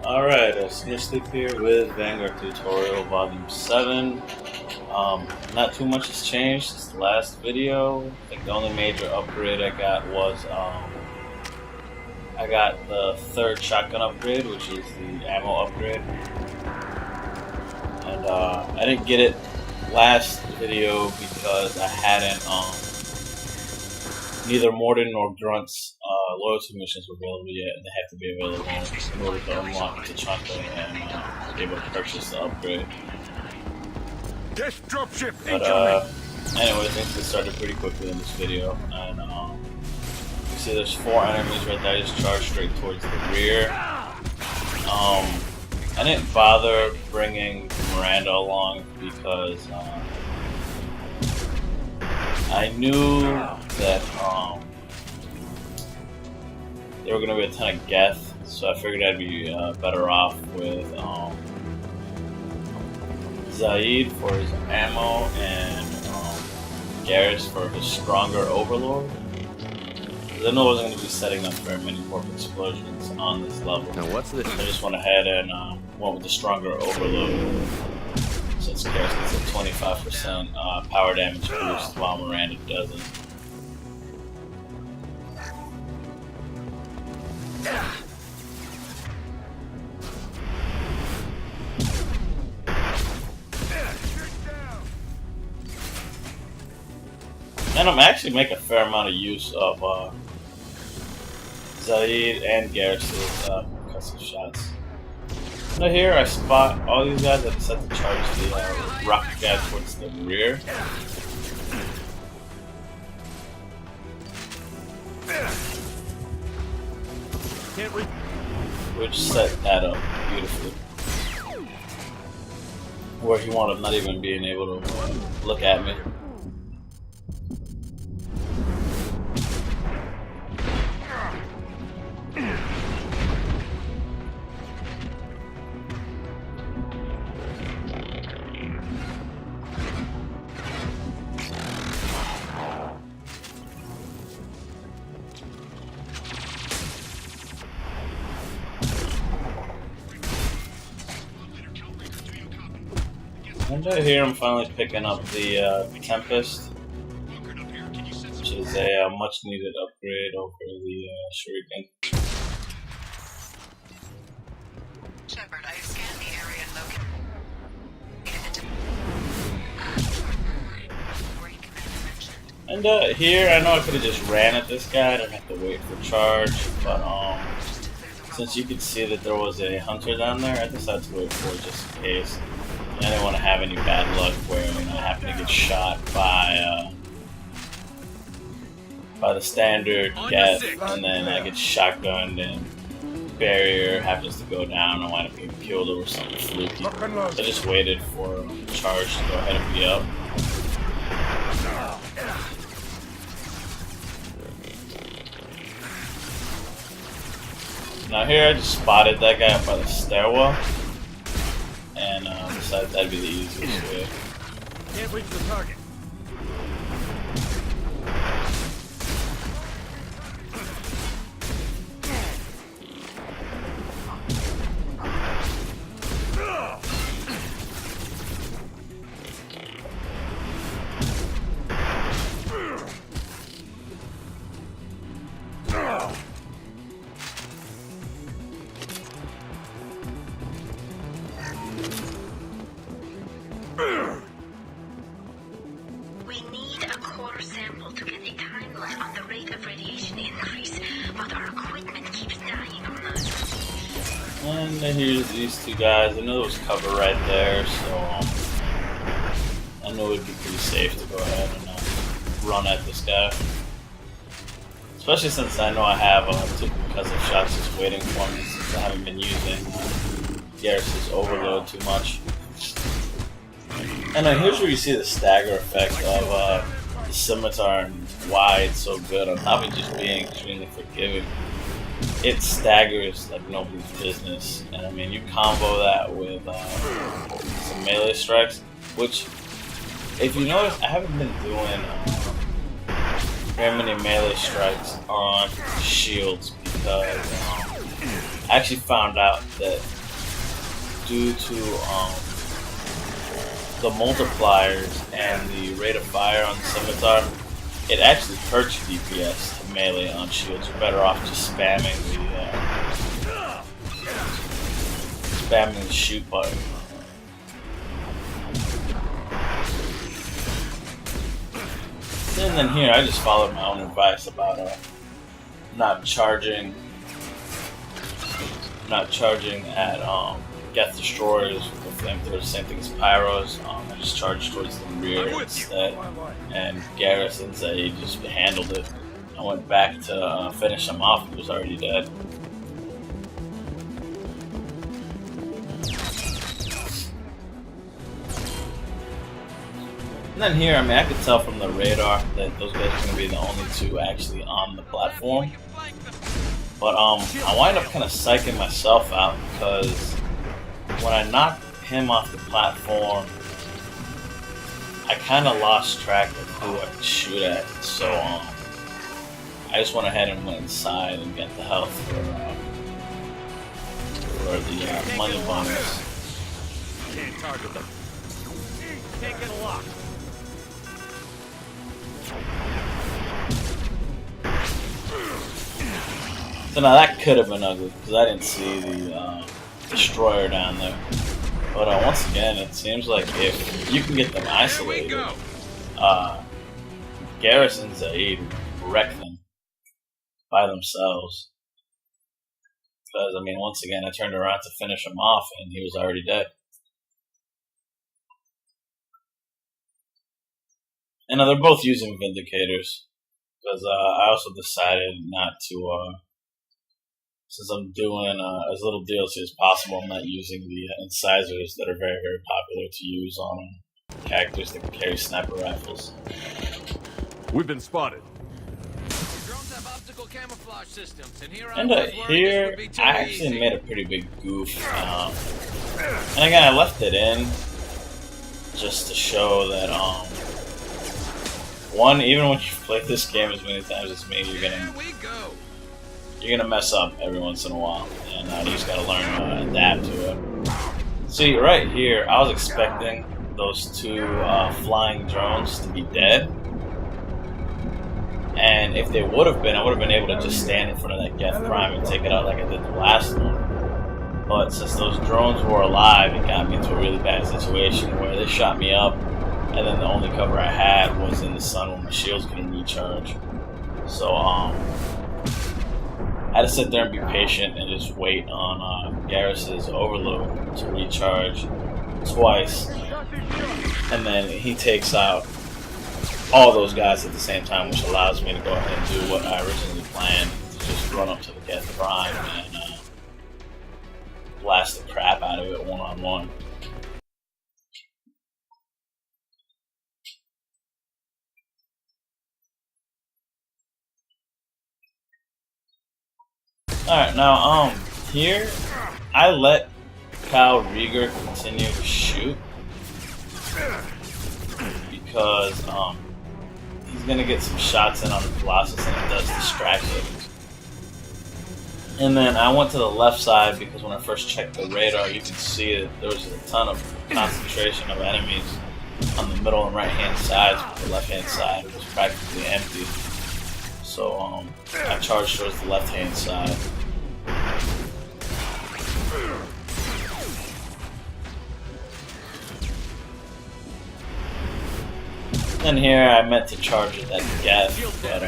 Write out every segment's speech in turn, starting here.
Alright, Sleep here with Vanguard Tutorial Volume 7. Not too much has changed since the last video. I think the only major upgrade I got was, I got the third shotgun upgrade, which is the ammo upgrade. And, I didn't get it last video because I hadn't, neither Morden nor Grunt's loyalty missions were available yet, and they have to be available in order to unlock the chocolate and be able to purchase the upgrade. But anyway, things get started pretty quickly in this video, and you see there's 4 enemies right there. I just charged straight towards the rear. I didn't bother bringing Miranda along because I knew that there were going to be a ton of geth, so I figured I'd be better off with Zaid for his ammo and Garrus for his stronger overlord. I know I wasn't going to be setting up very many warp explosions on this level. Now what's this? I just went ahead and went with the stronger overload. Since Garrus gets a 25% power damage boost while Miranda doesn't. And I'm actually making a fair amount of use of Zaid and Garrus' custom shots. Now here I spot all these guys that decide to charge the rocket guy towards the rear. Which set that up beautifully. Where he wound up not even being able to look at me. And here I'm finally picking up the Tempest, which is a much needed upgrade over the Shuriken. Shepard, I scanned the area and located And here I know I could have just ran at this guy, I didn't have to wait for charge, but since you could see that there was a hunter down there, I decided to wait for it just in case. I didn't want to have any bad luck where I happen to get shot by the standard geth, and then I get shotgunned and barrier happens to go down and I wind up getting killed over something fluky. So I just waited for charge to go ahead and be up. Now here I just spotted that guy up by the stairwell. And decided that'd be the easiest way. Can't reach the target. We need a core sample to get a timeline on the rate of radiation increase, but our equipment keeps dying on us. And then here's these 2 guys. I know there was cover right there, so I know it'd be pretty safe to go ahead and run at this guy. Especially since I know I have 2 concussive shots just waiting for me since I haven't been using Garrus' overload too much. And here's where you see the stagger effect of the scimitar and why it's so good on top of just being extremely forgiving. It staggers like nobody's business, and I mean you combo that with some melee strikes, which if you notice I haven't been doing very many melee strikes on shields because I actually found out that due to the multipliers and the rate of fire on the scimitar, it actually hurts DPS to melee on shields. You're better off just spamming the shoot button. And then here, I just followed my own advice about not charging at geth destroyers with flamethrowers, same thing as pyros. I just charged towards the rear instead, and Garrus and Zaid just handled it. I went back to finish him off. He was already dead. And then here, I mean, I could tell from the radar that those guys are going to be the only two actually on the platform. But I wind up kind of psyching myself out because when I knocked him off the platform, I kind of lost track of who I could shoot at. So I just went ahead and went inside and got the health for the money bonus. Can't target them. Can't get a lock. So now that could have been ugly because I didn't see the destroyer down there. But once again, it seems like if you can get them isolated, Garrus and Zaid wreck them by themselves. Because, I mean, once again, I turned around to finish him off and he was already dead. And they're both using Vindicators. Because I also decided not to, since I'm doing as little DLC as possible, I'm not using the incisors that are very, very popular to use on characters that can carry sniper rifles. We've been spotted. Drones have optical camouflage systems, and here I actually made a pretty big goof. And again, I left it in just to show that, one, even when you play this game as many times as me, you're gonna mess up every once in a while, and you just gotta learn to adapt to it. See, right here, I was expecting those two flying drones to be dead, and if they would have been, I would have been able to just stand in front of that Geth Prime and take it out like I did the last one. But since those drones were alive, it got me into a really bad situation where they shot me up, and then the only cover I had was in the sun when my shields couldn't recharge. So, I had to sit there and be patient and just wait on Garrus's overload to recharge twice. And then he takes out all those guys at the same time, which allows me to go ahead and do what I originally planned, to just run up to the Geth Prime and blast the crap out of it one-on-one. Alright, now, here, I let Kyle Rieger continue to shoot because, he's gonna get some shots in on the Colossus and it does distract it. And then I went to the left side because when I first checked the radar, you can see that there was a ton of concentration of enemies on the middle and right-hand sides, but the left-hand side was practically empty. So, I charged towards the left-hand side. And here I meant to charge it at the Geth, but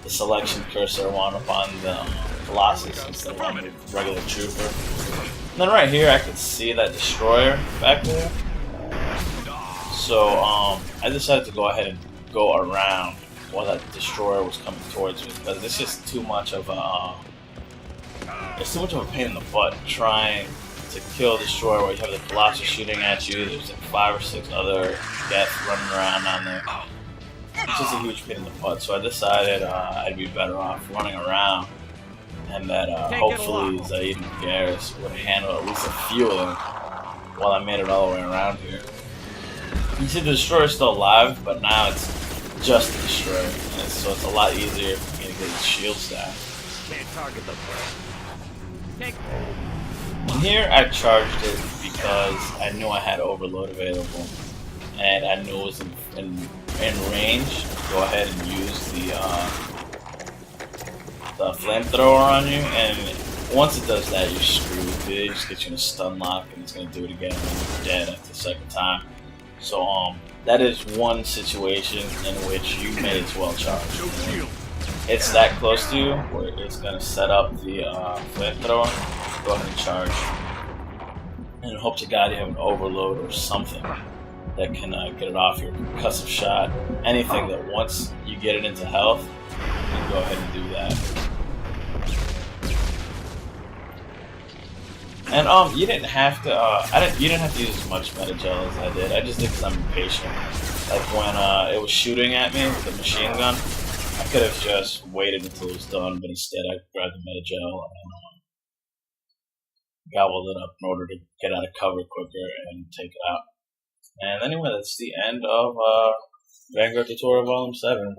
the selection cursor wound up on the Colossus instead of on the regular trooper. And then right here I could see that destroyer back there. So I decided to go ahead and go around while that destroyer was coming towards me because it's just too much of a pain in the butt trying to kill a destroyer where you have the Colossus shooting at you. There's like 5 or 6 other Geth running around on there. It's just a huge pain in the butt. So I decided I'd be better off running around, and that hopefully Zaid and Garrus would handle at least a few of them while I made it all the way around here. You see the destroyer's still alive, but now it's just the destroyer, and so it's a lot easier for me to get his shields down. Can't target them. And here I charged it because I knew I had overload available, and I knew it was in range. Go ahead and use the flamethrower on you, and once it does that, you're screwed. It just gets you in a stun lock, and it's gonna do it again, and you're dead after the second time. So that is one situation in which you may as well charge. It's that close to you where it's gonna set up the flamethrower. Go ahead and charge, and hope to God you have an overload or something that can get it off your concussive shot. Anything that once you get it into health, you can go ahead and do that. And you didn't have to. You didn't have to use as much meta-gel as I did. I just did because I'm impatient. Like when it was shooting at me with the machine gun, I could have just waited until it was done, but instead I grabbed the meta-gel and gobbled it up in order to get out of cover quicker and take it out. And anyway, that's the end of Vanguard Tutorial Volume 7.